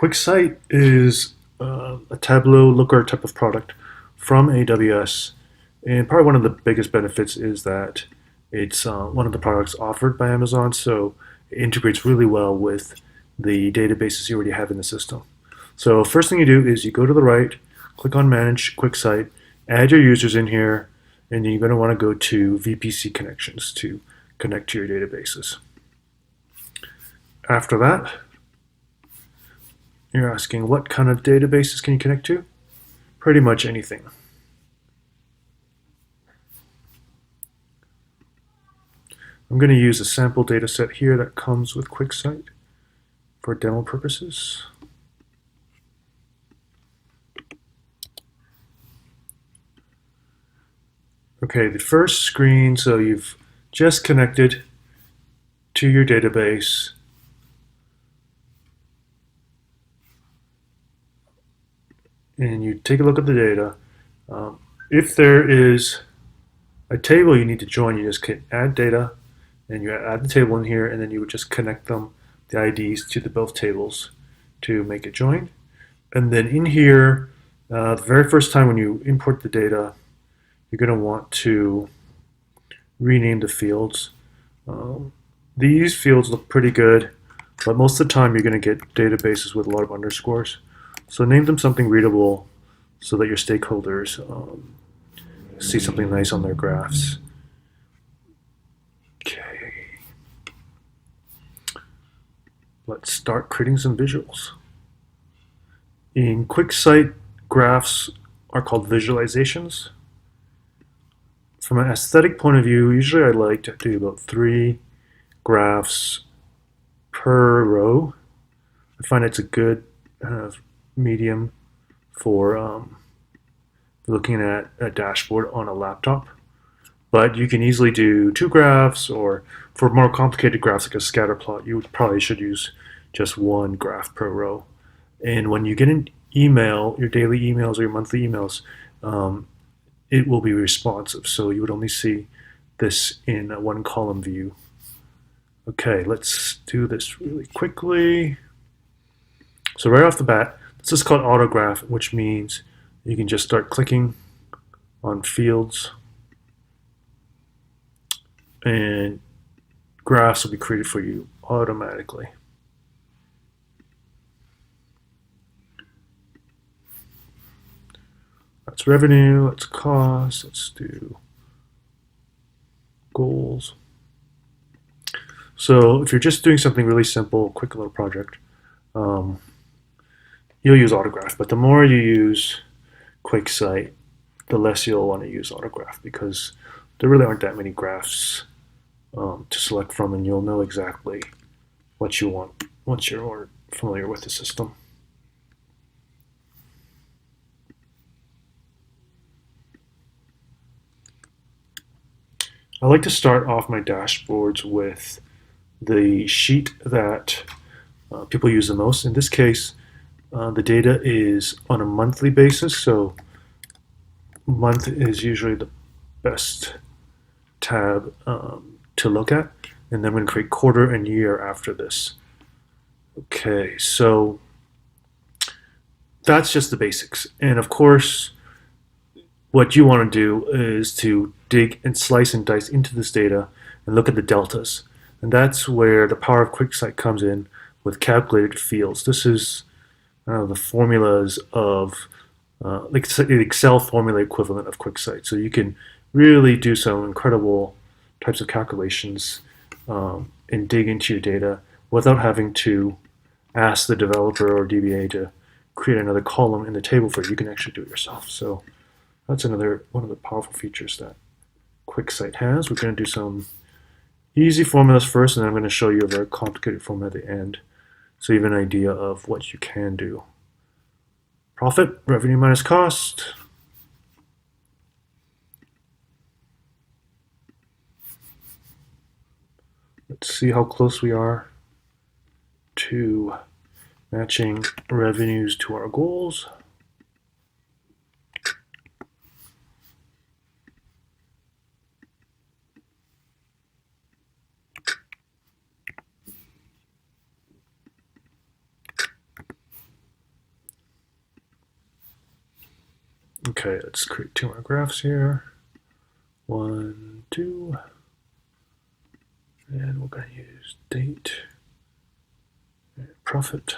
QuickSight is a Tableau Looker type of product from AWS, and probably one of the biggest benefits is that it's one of the products offered by Amazon, so it integrates really well with the databases you already have in the system. So first thing you do is you go to the right, click on Manage QuickSight, add your users in here, and you're going to want to go to VPC connections to connect to your databases. After that, you're asking what kind of databases can you connect to? Pretty much anything. I'm going to use a sample data set here that comes with QuickSight for demo purposes. Okay, the first screen, so you've just connected to your database. And you take a look at the data. If there is a table you need to join, you just can add data, and you add the table in here, and then you would just connect them, the IDs, to the both tables to make it join. And then in here, the very first time when you import the data, you're going to want to rename the fields. These fields look pretty good, but most of the time you're going to get databases with a lot of underscores. So name them something readable so that your stakeholders see something nice on their graphs. Okay. Let's start creating some visuals. In QuickSight, graphs are called visualizations. From an aesthetic point of view, usually I like to do about 3 graphs per row. I find it's a good medium for looking at a dashboard on a laptop. But you can easily do 2 graphs, or for more complicated graphs like a scatter plot, you probably should use just 1 graph per row. And when you get an email, your daily emails or your monthly emails, it will be responsive, so you would only see this in a 1 column view. Okay, let's do this really quickly. So right off the bat, this is called autograph, which means you can just start clicking on fields and graphs will be created for you automatically. That's revenue, that's cost, let's do goals. So if you're just doing something really simple, quick little project, you'll use autograph. But the more you use QuickSight, the less you'll want to use autograph, because there really aren't that many graphs to select from, and you'll know exactly what you want once you're familiar with the system. I like to start off my dashboards with the sheet that people use the most. In this case, the data is on a monthly basis, so month is usually the best tab to look at. And then I'm going to create quarter and year after this. Okay, so that's just the basics. And of course, what you want to do is to dig and slice and dice into this data and look at the deltas. And that's where the power of QuickSight comes in with calculated fields. This is the formulas of like the Excel formula equivalent of QuickSight. So you can really do some incredible types of calculations and dig into your data without having to ask the developer or DBA to create another column in the table for you. You can actually do it yourself. So that's another one of the powerful features that QuickSight has. We're going to do some easy formulas first, and then I'm going to show you a very complicated formula at the end, so you have an idea of what you can do. Profit, revenue minus cost. Let's see how close we are to matching revenues to our goals. Okay, let's create 2 more graphs here. 1, 2. And we're going to use date and profit.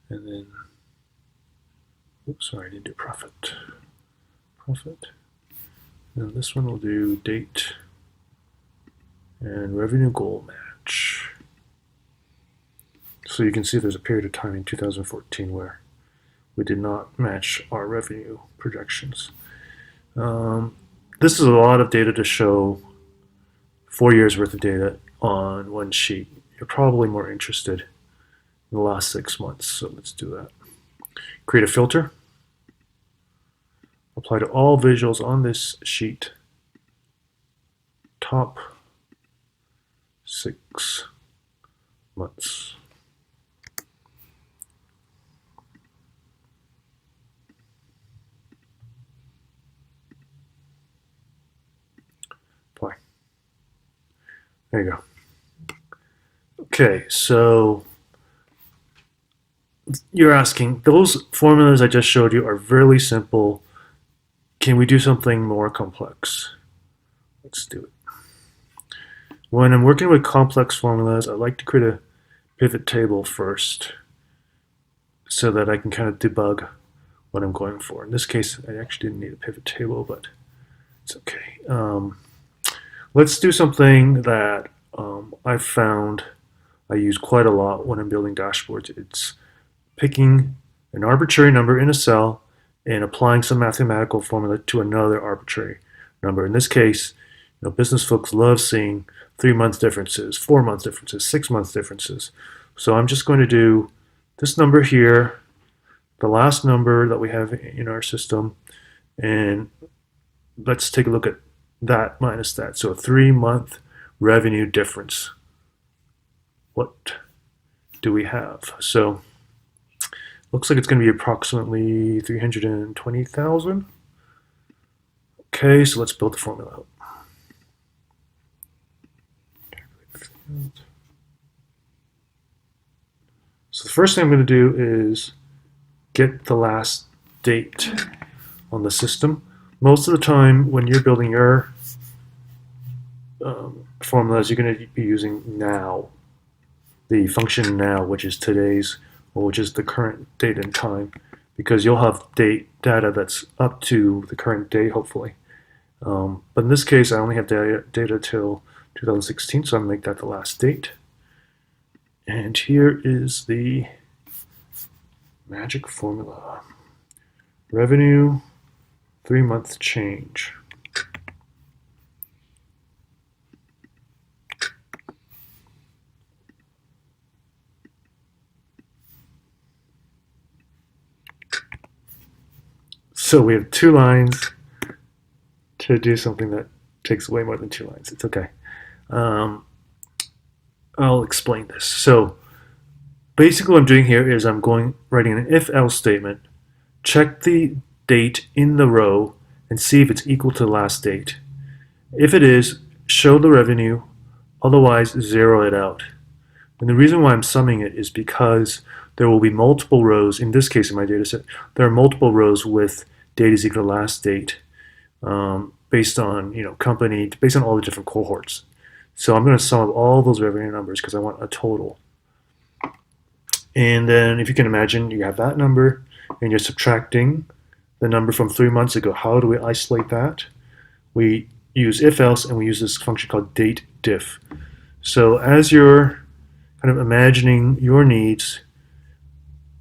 And then, oops, sorry, I didn't do profit. Profit. And this one will do date and revenue goal match. So you can see there's a period of time in 2014 where we did not match our revenue projections. This is a lot of data to show 4 years worth of data on one sheet. You're probably more interested in the last 6 months, so let's do that. Create a filter. Apply to all visuals on this sheet. Top 6 months. Apply. There you go. Okay, so you're asking, those formulas I just showed you are really simple. Can we do something more complex? Let's do it. When I'm working with complex formulas, I like to create a pivot table first so that I can kind of debug what I'm going for. In this case, I actually didn't need a pivot table, but it's okay. Let's do something that I've found I use quite a lot when I'm building dashboards. It's picking an arbitrary number in a cell and applying some mathematical formula to another arbitrary number. In this case, business folks love seeing 3 month differences, 4 month differences, 6 month differences. So I'm just going to do this number here, the last number that we have in our system, and let's take a look at that minus that. So a 3 month revenue difference. What do we have? So looks like it's going to be approximately 320,000. Okay, so let's build the formula out. So the first thing I'm going to do is get the last date on the system. Most of the time when you're building your formulas, you're going to be using now, the function now, which is today's, or which is the current date and time, because you'll have data that's up to the current date, hopefully. But in this case, I only have data till 2016, so I'm going to make that the last date. And here is the magic formula. Revenue, 3 month change. So we have 2 lines to do something that takes way more than 2 lines. It's okay. I'll explain this. So basically what I'm doing here is I'm writing an if-else statement, check the date in the row, and see if it's equal to the last date. If it is, show the revenue, otherwise zero it out. And the reason why I'm summing it is because there will be multiple rows. In this case, in my data set, there are multiple rows with date is equal to last date, based on company, based on all the different cohorts. So I'm going to sum up all those revenue numbers because I want a total. And then if you can imagine, you have that number and you're subtracting the number from 3 months ago. How do we isolate that? We use if else, and we use this function called date diff. So as you're kind of imagining your needs,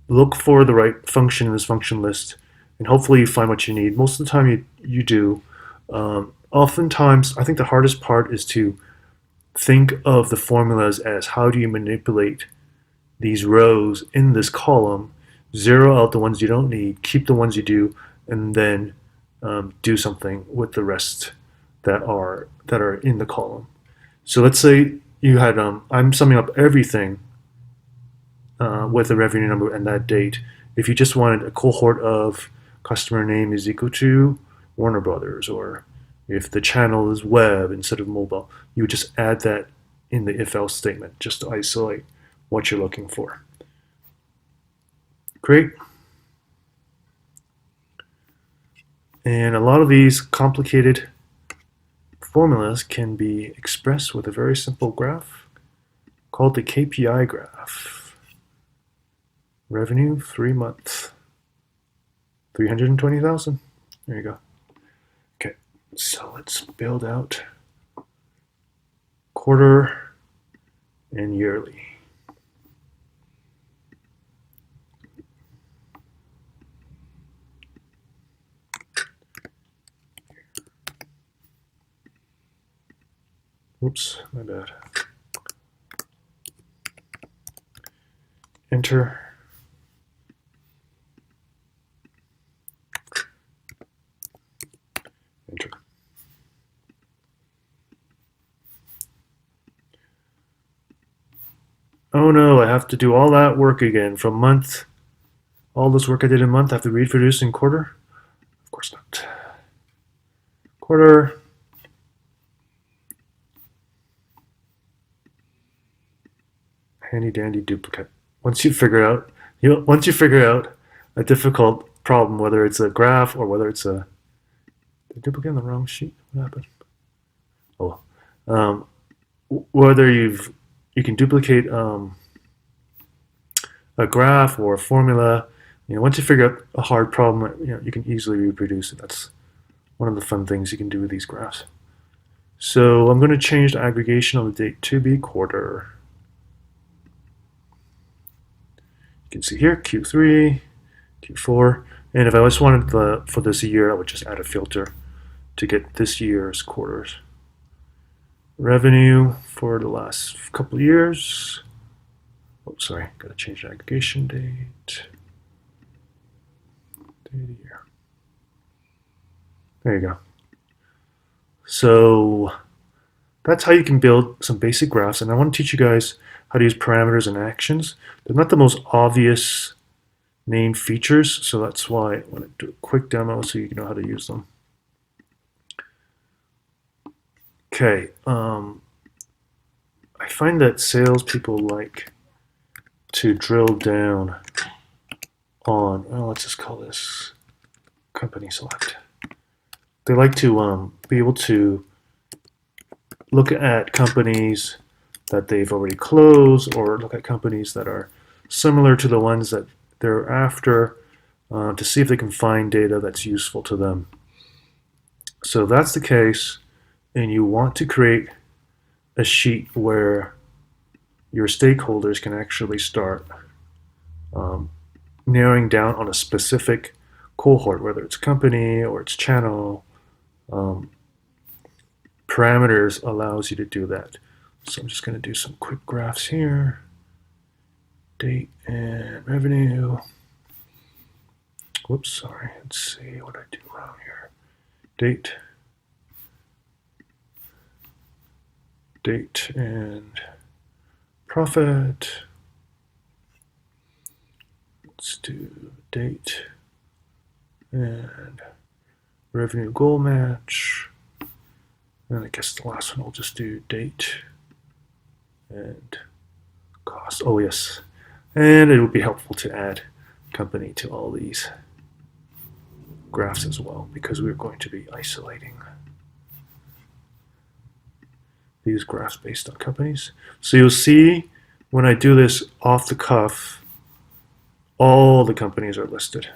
look for the right function in this function list, and hopefully you find what you need. Most of the time you do. Oftentimes, I think the hardest part is to think of the formulas as how do you manipulate these rows in this column, zero out the ones you don't need, keep the ones you do, and then do something with the rest that are in the column. So let's say you had, I'm summing up everything with a revenue number and that date. If you just wanted a cohort of customer name is equal to Warner Brothers, or if the channel is web instead of mobile, you would just add that in the if-else statement just to isolate what you're looking for. Great. And a lot of these complicated formulas can be expressed with a very simple graph called the KPI graph. Revenue, 3 months, 320,000. There you go. Okay, so let's build out quarter and yearly. Oops, my bad. Enter. Enter. Oh no, I have to do all that work again from month. All this work I did in month, I have to reproduce in quarter? Of course not. Quarter. Handy dandy duplicate. Once you figure out a difficult problem, whether it's a graph or whether it's a duplicate in the wrong sheet. What happened? Oh, whether you can duplicate a graph or a formula. Once you figure out a hard problem, you can easily reproduce it. That's one of the fun things you can do with these graphs. So I'm going to change the aggregation of the date to be quarter. You can see here Q3, Q4, and if I just wanted for this year, I would just add a filter to get this year's quarters. Revenue for the last couple of years. Oh, sorry, got to change the aggregation date. Date of year. There you go. So that's how you can build some basic graphs, and I want to teach you guys how to use parameters and actions. They're not the most obvious named features, so that's why I want to do a quick demo so you know how to use them. Okay, I find that salespeople like to drill down on, well, let's just call this company select. They like to be able to look at companies that they've already closed, or look at companies that are similar to the ones that they're after, to see if they can find data that's useful to them. So if that's the case, and you want to create a sheet where your stakeholders can actually start narrowing down on a specific cohort, whether it's company or it's channel, parameters allows you to do that. So I'm just going to do some quick graphs here. Date and revenue. Whoops, sorry. Let's see what I do wrong here. Date and profit. Let's do date and revenue goal match. And I guess the last one I'll just do date and cost. Oh yes. And it would be helpful to add company to all these graphs as well, because we're going to be isolating these graphs based on companies. So you'll see when I do this off the cuff, all the companies are listed.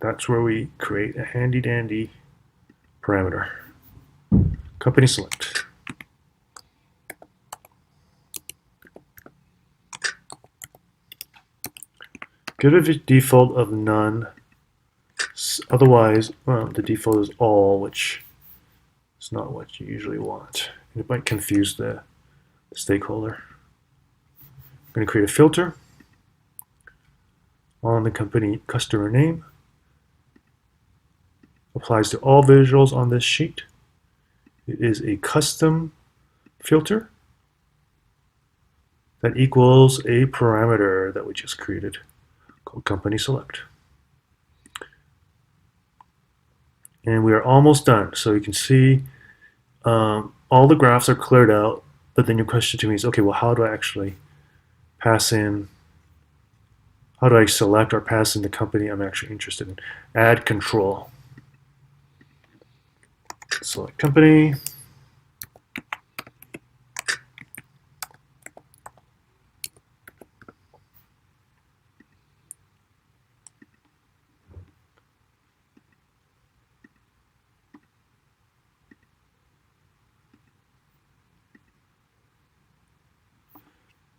That's where we create a handy dandy parameter. Company select. Give it a default of none. Otherwise, the default is all, which is not what you usually want. It might confuse the stakeholder. I'm going to create a filter on the company customer name. Applies to all visuals on this sheet. It is a custom filter that equals a parameter that we just created called company select. And we are almost done. So you can see all the graphs are cleared out, but then your question to me is, okay, well, how do I actually pass in How do I select or pass in the company I'm actually interested in? Add control. Select company.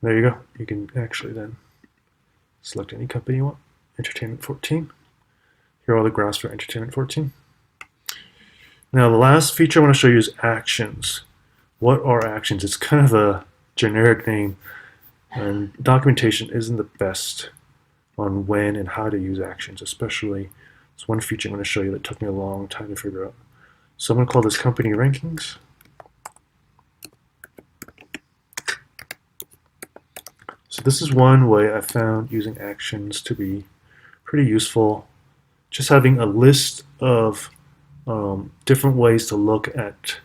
There you go. You can actually then select any company you want. Entertainment 14. Here are all the graphs for Entertainment 14. Now the last feature I want to show you is actions. What are actions? It's kind of a generic name, and documentation isn't the best on when and how to use actions, especially it's one feature I'm going to show you that took me a long time to figure out. So I'm going to call this company rankings. So this is one way I found using actions to be pretty useful. Just having a list of different ways to look at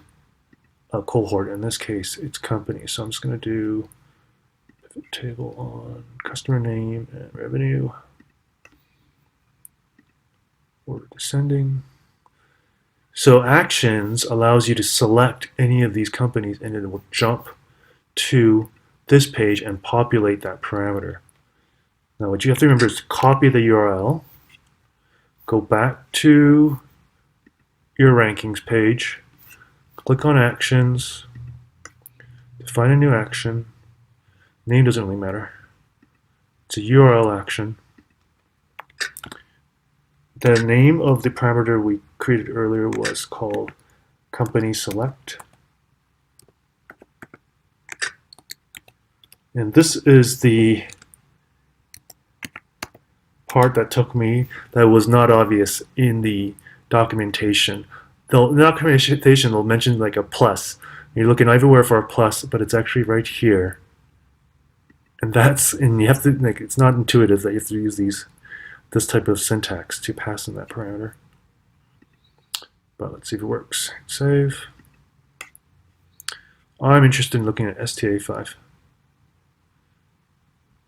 a cohort. In this case, it's company. So I'm just going to do pivot table on customer name and revenue. Order descending. So actions allows you to select any of these companies and it will jump to this page and populate that parameter. Now what you have to remember is to copy the URL, go back to your rankings page, click on actions, define a new action. Name doesn't really matter. It's a URL action. The name of the parameter we created earlier was called company select. And this is the part that took me that was not obvious in the documentation. The documentation will mention like a plus. You're looking everywhere for a plus, but it's actually right here. And you have to, like, it's not intuitive that you have to use this type of syntax to pass in that parameter. But let's see if it works. Save. I'm interested in looking at STA5.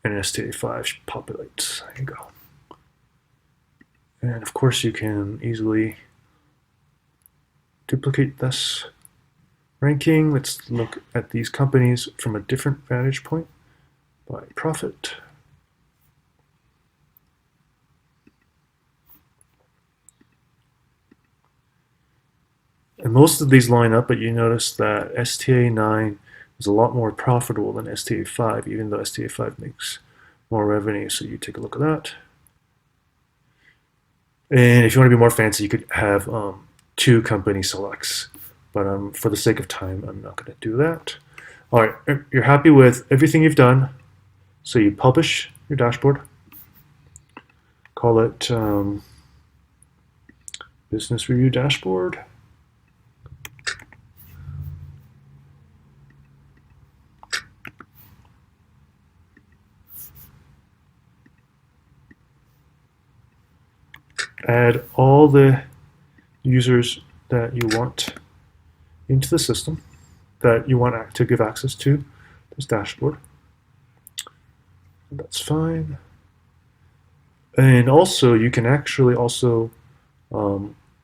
And STA5 populates. There you go. And of course you can easily duplicate this ranking. Let's look at these companies from a different vantage point by profit. And most of these line up, but you notice that STA9 is a lot more profitable than STA5, even though STA5 makes more revenue. So you take a look at that. And if you want to be more fancy, you could have 2 company selects. But for the sake of time, I'm not going to do that. All right, you're happy with everything you've done. So you publish your dashboard. Call it Business Review Dashboard. Add all the users that you want into the system that you want to give access to this dashboard. That's fine. And also, you can actually also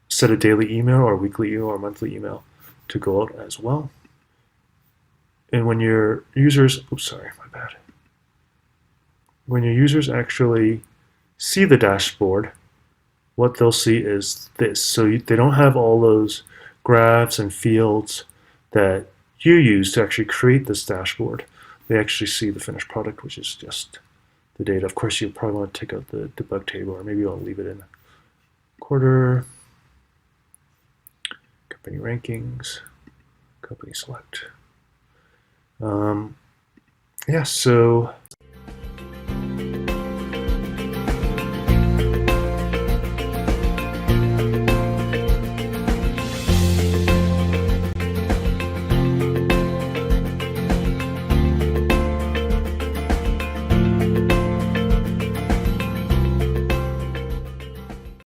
set a daily email or weekly email or monthly email to go out as well. And when your users, oops, sorry, my bad. When your users actually see the dashboard, what they'll see is this. So they don't have all those graphs and fields that you use to actually create this dashboard. They actually see the finished product, which is just the data. Of course, you probably want to take out the debug table, or maybe I'll leave it in quarter, company rankings, company select. Yeah, so